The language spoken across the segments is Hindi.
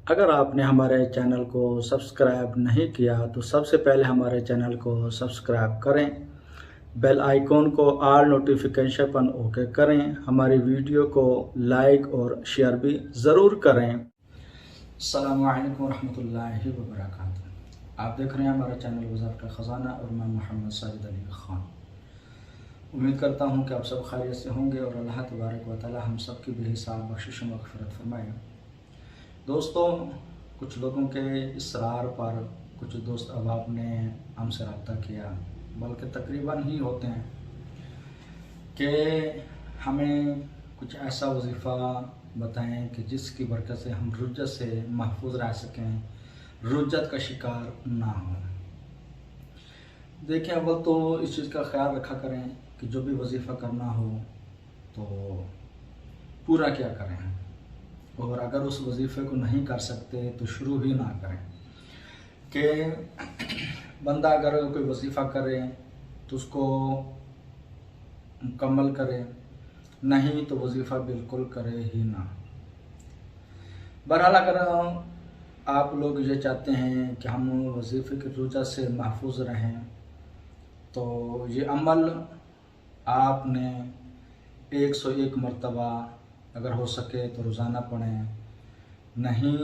अगर आपने हमारे चैनल को सब्सक्राइब नहीं किया तो सबसे पहले हमारे चैनल को सब्सक्राइब करें, बेल आइकॉन को ऑल नोटिफिकेशन पर ओके करें, हमारी वीडियो को लाइक और शेयर भी ज़रूर करें। अस्सलामु अलैकुम रहमतुल्लाहि व बरकातुहू। आप देख रहे हैं हमारा चैनल वज़ारत का ख़ज़ाना और मैं मोहम्मद साजिद अली ख़ान। उम्मीद करता हूँ कि आप सब खैरियत से होंगे और अल्लाह तबारक व तआला हम सब की बेहिसाब बख्शिश व मग़फ़िरत फरमाए। दोस्तों, कुछ लोगों के इसरार पर कुछ दोस्त अहबाब ने हमसे रब्ता किया, बल्कि तकरीबन ही होते हैं कि हमें कुछ ऐसा वजीफ़ा बताएं कि जिसकी बरकत से हम रुज्जत से महफूज रह सकें, रुज्जत का शिकार ना हो। देखिए, अव्वल तो इस चीज़ का ख्याल रखा करें कि जो भी वजीफ़ा करना हो तो पूरा क्या करें, और अगर उस वजीफ़े को नहीं कर सकते तो शुरू ही ना करें। कि बंदा अगर कोई वजीफ़ा करे तो उसको मुकम्मल करे, नहीं तो वजीफ़ा बिल्कुल करे ही ना। बहरहाल, अगर आप लोग ये चाहते हैं कि हम वजीफ़े की रुज्जत से महफूज रहें तो ये अमल आपने 101 मरतबा अगर हो सके तो रोज़ाना पढ़ें, नहीं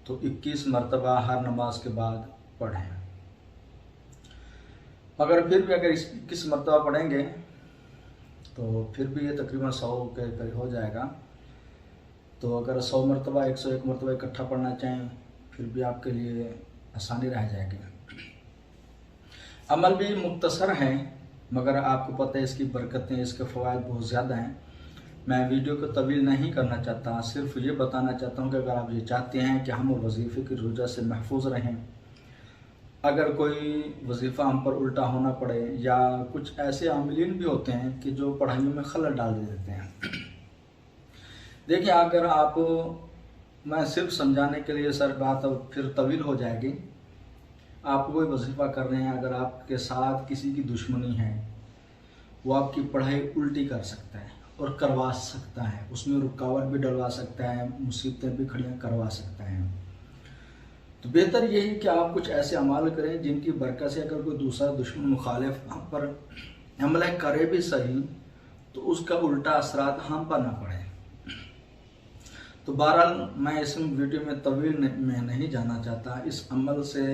तो 21 मरतबा हर नमाज के बाद पढ़ें। अगर फिर भी अगर 21 मरतबा पढ़ेंगे तो फिर भी ये तकरीबन 100 के करीब हो जाएगा। तो अगर 100 मरतबा 101 मरतबा इकट्ठा पढ़ना चाहें फिर भी आपके लिए आसानी रह जाएगी। अमल भी मुख्तसर है, मगर आपको पता है इसकी बरकतें, इसके फ़वाइद बहुत ज़्यादा हैं। मैं वीडियो को तवील नहीं करना चाहता, सिर्फ ये बताना चाहता हूँ कि अगर आप ये चाहते हैं कि हम वजीफ़े की रुज्जत से महफूज रहें, अगर कोई वजीफ़ा हम पर उल्टा होना पड़े, या कुछ ऐसे आमिलीन भी होते हैं कि जो पढ़ाइयों में खलल डाल देते हैं। देखिए, अगर आप, मैं सिर्फ समझाने के लिए सर बात फिर तवील हो जाएगी। आप कोई वजीफ़ा कर रहे हैं, अगर आपके साथ किसी की दुश्मनी है, वो आपकी पढ़ाई उल्टी कर सकता है और करवा सकता है, उसमें रुकावट भी डलवा सकता है, मुसीबतें भी खड़ियाँ करवा सकता है। तो बेहतर यही कि आप कुछ ऐसे अमाल करें जिनकी बरकत से अगर कोई दूसरा दुश्मन मुखालिफ हम पर हमला करे भी सही तो उसका उल्टा असरात हम पर ना पड़े। तो बहरहाल, मैं इस वीडियो में तवील में नहीं जाना चाहता। इस अमल से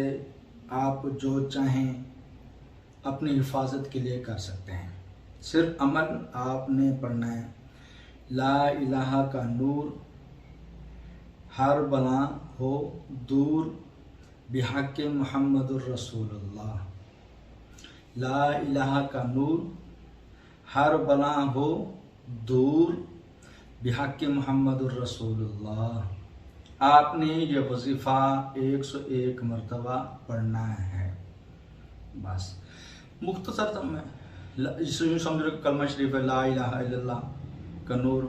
आप जो चाहें अपनी हिफाजत के लिए कर सकते हैं। सिर्फ अमल आपने पढ़ना है, ला इलाहा का नूर हर बला हो दूर बिहक़ मुहम्मदुर रसूलुल्लाह। ला इलाहा का नूर हर बला हो दूर बिहक़ मुहम्मदुर रसूलुल्लाह। आपने ये वजीफ़ा 101 मरतबा पढ़ना है। बस मुख्तसर में यूँ समझो कि कलमा शरीफ है, ला इलाहा इल्लल्लाह का नूर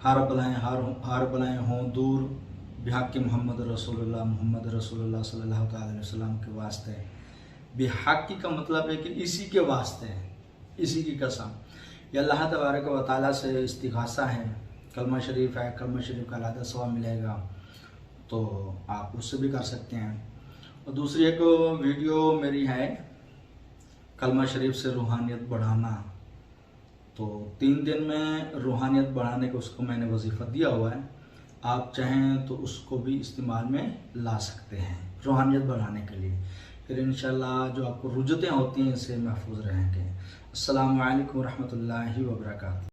हर बलाएँ हों दूर बिहक़ मोहम्मद रसूलुल्लाह, मोहम्मद रसूलुल्लाह सल्लल्लाहु अलैहि वसल्लम के वास्ते। बिहक़ का मतलब है कि इसी के वास्ते, इसी की कसम। ये अल्लाह तबारक व तआला से इस्तिग़ासा है, कलमा शरीफ है, कलमा शरीफ का अलहदा सवाब मिलेगा, तो आप उससे भी कर सकते हैं। और दूसरी एक वीडियो मेरी है, कलमा शरीफ से रूहानियत बढ़ाना। तो 3 दिन में रूहानियत बढ़ाने को उसको मैंने वजीफ़ा दिया हुआ है, आप चाहें तो उसको भी इस्तेमाल में ला सकते हैं रूहानियत बढ़ाने के लिए। फिर इंशाल्लाह जो आपको रुज्जतें होती हैं इससे महफूज रहेंगे। अस्सलामु अलैकुम रहमतुल्लाहि व बरकातुहू।